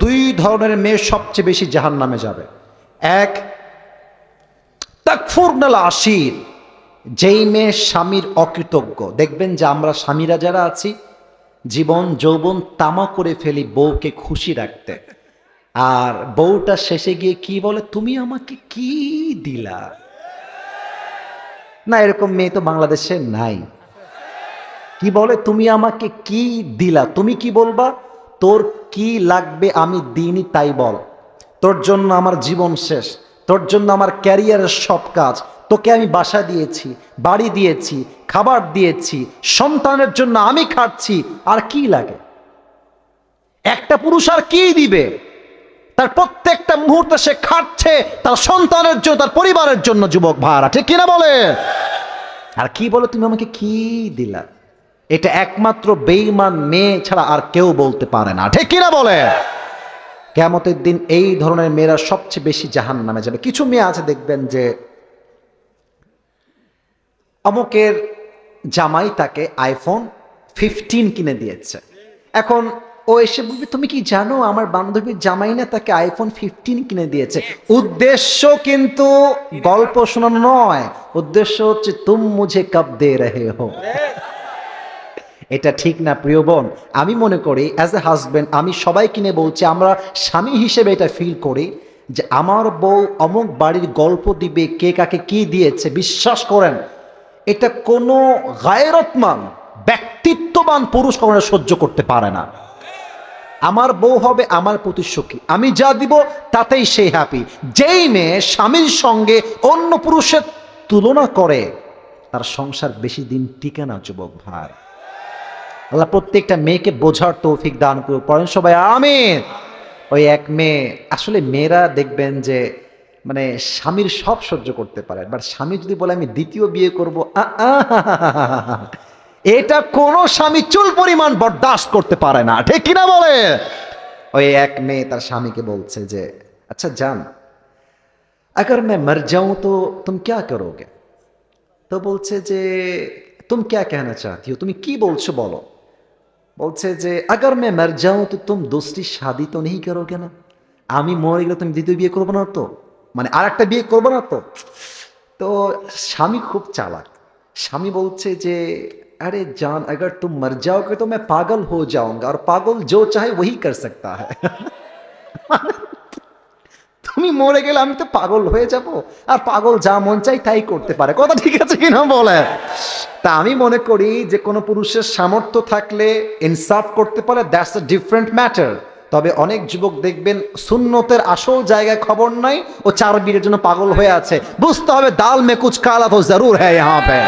দুই ধরনের মেয়ে সবচেয়ে বেশি জাহান্নামে যাবে। এক, তাকফুরনাল আশির, যেই মেয়ে স্বামীর অকৃতজ্ঞ। দেখবেন যে আমরা স্বামীরা যারা আছি জীবন যৌবন তামা করে ফেলি বউকে খুশি রাখতে, আর বউটা শেষে গিয়ে কি বলে, তুমি আমাকে কি দিলা। না, এরকম মেয়ে তো বাংলাদেশে নাই। কি বলে, তুমি আমাকে কি দিলা। তুমি কি বলবা, তোর কি লাগবে আমি দিইনি তাই বল। তোর জন্য আমার জীবন শেষ, তোর জন্য আমার ক্যারিয়ারের সব কাজ, তোকে আমি বাসা দিয়েছি, বাড়ি দিয়েছি, খাবার দিয়েছি, সন্তানের জন্য আমি খাচ্ছি, আর কি লাগে। একটা পুরুষ আর কি দিবে, তার প্রত্যেকটা মুহূর্তে সে খাচ্ছে তার সন্তানের জন্য, তার পরিবারের জন্য। যুবক ভাড়া ঠিক কিনা বলে, আর কি বলে তুমি আমাকে কি দিলা। এটা একমাত্র বেঈমান মেয়ে ছাড়া আর কেউ বলতে পারে না, ঠিক কিনা বলে। কিয়ামতের দিন এই ধরনের মেয়েরা সবচেয়ে বেশি জাহান্নামে যাবে। কিছু মেয়ে আছে দেখবেন যে অমুকের জামাই তাকে আইফোন 15 কিনে দিয়েছে, এখন ও এসে বলবে, তুমি কি জানো আমার বান্ধবীর জামাই না তাকে আইফোন 15 কিনে দিয়েছে। উদ্দেশ্য কিন্তু গল্প শোনানো নয়, উদ্দেশ্য হচ্ছে তুম মুঝে কব দে রহে হো। এটা ঠিক না প্রিয় বোন। আমি মনে করি অ্যাজ এ হাজব্যান্ড, আমি সবাই কিনে বলছি, আমরা স্বামী হিসেবে এটা ফিল করি যে আমার বউ অমুক বাড়ির গল্প দিবে কে কাকে কি দিয়েছে। বিশ্বাস করেন, এটা কোনো গায়রতমান ব্যক্তিত্ববান পুরুষ কখনো সহ্য করতে পারে না। আমার বউ হবে আমার প্রতি সুখী, আমি যা দিব তাতেই সে হ্যাপি। যেই মেয়ে স্বামীর সঙ্গে অন্য পুরুষের তুলনা করে তার সংসার বেশি দিন টিকে না। যুবক ভাই, আল্লাহ প্রত্যেকটা মেয়েকে বোঝার তৌফিক দান করুক, পড়েন সবাই আমিন। ওই এক মেয়ে, আসলে মেয়েরা দেখবেন যে মানে স্বামীর সব সহ্য করতে পারে, বাট স্বামী যদি বলে আমি দ্বিতীয় বিয়ে করবো, এটা কোনো স্বামী চুল পরিমাণ বরদাস্ত করতে পারে না, ঠিক কিনা বলে। ওই এক মেয়ে তার স্বামীকে বলছে যে আচ্ছা জান, अगर मैं मर जाऊं तो तुम क्या करोगे। তো বলছে যে तुम क्या कहना चाहती हो, তুমি কি বলছো বলো। বলছে যে अगर मैं मर जाऊं तो तुम दूसरी शादी तो नहीं करोगे ना, আমি মরে গেলে তুমি দ্বিতীয় বিয়ে করবে না তো, মানে আর একটা বিয়ে করবে না তো। তো স্বামী খুব চালাক, স্বামী বলছে যে अरे जान अगर तुम मर जाओगे तो मैं पागल हो जाऊंगा और पागल जो चाहे वही कर सकता है। তুমি মরে গেলে আমি তো পাগল হয়ে যাব, আর পাগল যা মন চাই তাই করতে পারে। কথা ঠিক আছে কিনা বলে। তা আমি মনে করি যে কোনো পুরুষের সামর্থ্য থাকলে ইনসাফ করতে পারে, দ্যাটস আ ডিফারেন্ট ম্যাটার। তবে অনেক যুবক দেখবেন সুন্নতের আসল জায়গায় খবর নাই, ও চার বিয়ের জন্য পাগল হয়ে আছে। বুঝতে হবে দাল মে কুছ কালা তো জরুর হ্যায় ইহাঁ পে।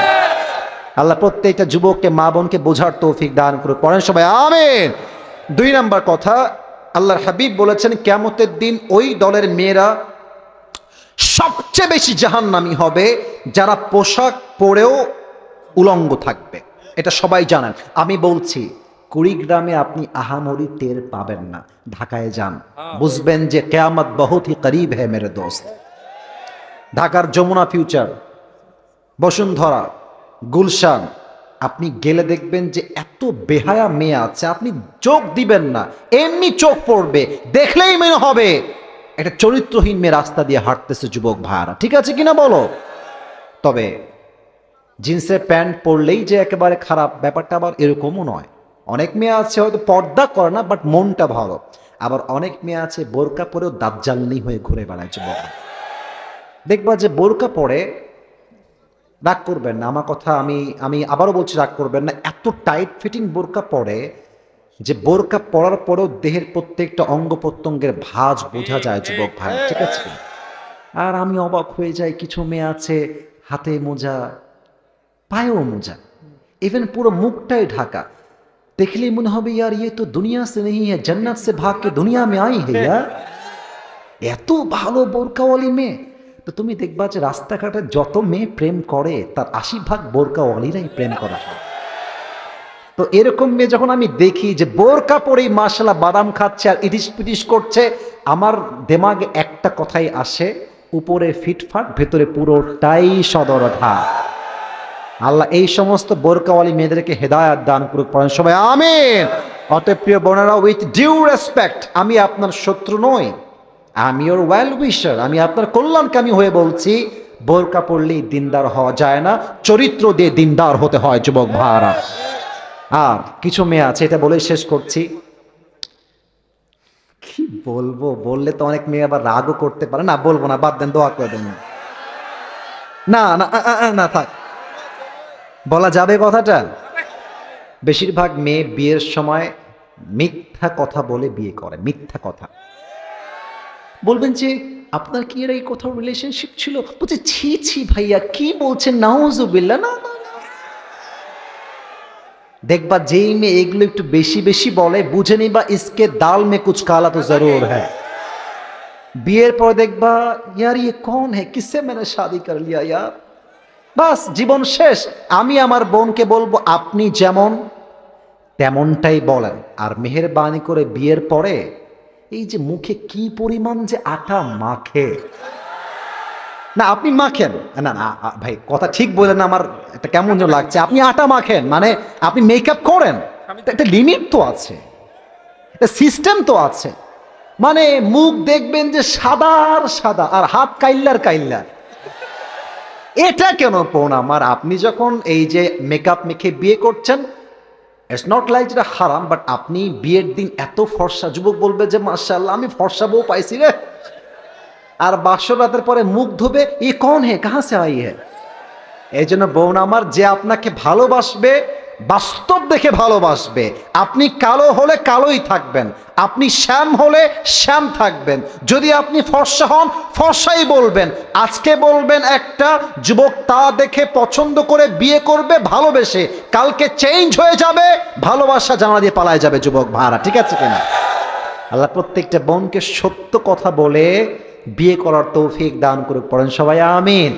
আল্লাহ প্রত্যেকটা যুবককে মা বোনকে বোঝার তৌফিক দান করুক, পড়েন সবাই আমিন। 2 নাম্বার কথা, আল্লাহর হাবিব বলেছেন কিয়ামতের দিন ওই দলের মেয়েরা সবচেয়ে বেশি জাহান্নামী হবে যারা পোশাক পরেও উলঙ্গ থাকবে। এটা সবাই জানেন। আমি বলছি কুড়িগ্রামে আপনি আহামরি টের পাবেন না, ঢাকায় যান বুঝবেন যে কিয়ামত বহুত হি করিব হ্যায় মেরে দোস্ত। ঢাকার যমুনা ফিউচার, বসুন্ধরা, গুলশান, আপনি গেলে দেখবেন যে এত বেহায়া মেয়ে আছে, আপনি চোখ দিবেন না, এমনি চোখ পড়বে, দেখলেই মনে হবে একটা চরিত্রহীন মেয়ে রাস্তা দিয়ে হাঁটতেছে। যুবক ভাইরা ঠিক আছে কিনা বলো। তবে জিন্সের প্যান্ট পরলেই যে একেবারে খারাপ, ব্যাপারটা আবার এরকমও নয়। অনেক মেয়ে আছে হয়তো পর্দা করে না বাট মনটা ভালো, আবার অনেক মেয়ে আছে বোরকা পরেও দাজ্জালনি হয়ে ঘুরে বেড়ায়। যুবক দেখবা যে বোরকা পরে, রাগ করবেন না আমার কথা, আমি আবারও বলছি রাগ করবেন না, এত টাইট ফিটিং বোরকা পরে যে বোরকা পরার পরেও দেহের প্রত্যেকটা অঙ্গ প্রত্যঙ্গের ভাঁজ বোঝা যায়। যুবক ভাই ঠিক আছে। আর আমি অবাক হয়ে যাই, কিছু মেয়ে আছে হাতে মোজা, পায়েও মোজা, ইভেন পুরো মুখটাই ঢাকা, দেখলেই মনে হবে ইয়ার ইয়ে তো দুনিয়া সে নেই হ্যায়, জান্নাত সে ভাগ কে দুনিয়া মে আই হে ইয়ার। এত ভালো বোরকাওয়ালি মেয়ে। তো তুমি দেখবা যে রাস্তাঘাটে যত মেয়ে প্রেম করে তার 80% বোরকাওয়ালিরাই প্রেম করা হয়। তো এরকম মেয়ে যখন আমি দেখি যে বোরকা পরেই মাশাআল্লাহ বাদাম খাচ্ছে আর ইটিস পিটিস করছে, আমার দিমাগে একটা কথাই আসে, উপরে ফিটফাট ভেতরে পুরোটাই সদরঘা। আল্লাহ এই সমস্ত বোরকাওয়ালি মেয়েদেরকে হেদায়েত দান করুক, পড়েন সবাই আমিন। অতএব প্রিয় বোনেরা, উইথ ডিউ রেসপেক্ট, আমি আপনার শত্রু নই, আমি ওর ওয়েল উইশার, আমি আপনার কল্যাণকামী হয়ে বলছি, বোরকা পড়লেই দিনদার হওয়া যায় না, চরিত্র দিয়ে দিনদার হতে হয় যুবক ভাইরা। আর কিছু মেয়ে আছে, এটা বলেই শেষ করছি, কি বলবো, বললে তো অনেক মেয়ে আবার রাগও করতে পারে, না বলবো না, বাদ দেন, দোয়া করে দেন। না না না থাক, বলা যাবে কথাটা। বেশিরভাগ মেয়ে বিয়ের সময় মিথ্যা কথা বলে বিয়ে করে, মিথ্যা কথা। বলবেন যে আপনার কি এর এই কোথাও রিলেশনশিপ ছিল, বলছে ছি ছি ভাইয়া কি বলছেন, নাউজুবিল্লাহ, না না না। দেখবা যেই মেয়ে এগুলো একটু বেশি বেশি বলে, বুঝে নিবা ইসকে দাল মে কুছ কালা তো জরুর হ্যায়। বিয়ের পর দেখবা ইয়ার ইয়ে কौन है, কিসে मैंने शादी कर लिया यार, বাস জীবন শেষ। আমি আমার বোনকে বলবো আপনি যেমন তেমনটাই বলেন, আর মেহেরবানি করে বিয়ের পরে এই যে মুখে কি পরিমাণ যে আটা মাখে, না আপনি মাখেন না না ভাই, কথা ঠিক বলেন, আমার এটা কেমন যেন লাগছে, আপনি আটা মাখেন মানে আপনি মেকআপ করেন, একটা লিমিট তো আছে, একটা সিস্টেম তো আছে। মানে মুখ দেখবেন যে সাদার সাদা আর হাত কাইল্লার কাইল্লা, এটা কেন পণ আমার? আপনি যখন এই যে মেকআপ মেখে বিয়ে করছেন, ইটস নট লাইক যেটা হারাম, বাট আপনি বিয়ের দিন এত ফর্সা, যুবক বলবে যে মাশাআল্লাহ আমি ফর্সা বউ পাইছি রে, আর বাসর রাতের পরে মুখ ধোবে ই কौन है कहां से आई है। এই জন্য বোন আমার, যে আপনাকে ভালোবাসবে বাস্তব দেখে ভালোবাসবে, আপনি কালো হলে কালোই থাকবেন, আপনি শ্যাম হলে শ্যাম থাকবেন, যদি আপনি ফর্সা হন ফর্সাই বলবেন। আজকে বলবেন একটা, যুবক তা দেখে পছন্দ করে বিয়ে করবে ভালোবেসে, কালকে চেঞ্জ হয়ে যাবে, ভালোবাসা জানা দিয়ে পালায় যাবে যুবক ভাড়া, ঠিক আছে কিনা? আল্লাহ প্রত্যেকটা বোনকে সত্য কথা বলে বিয়ে করার তৌফিক দান করুক, পড়েন সবাই আমিন।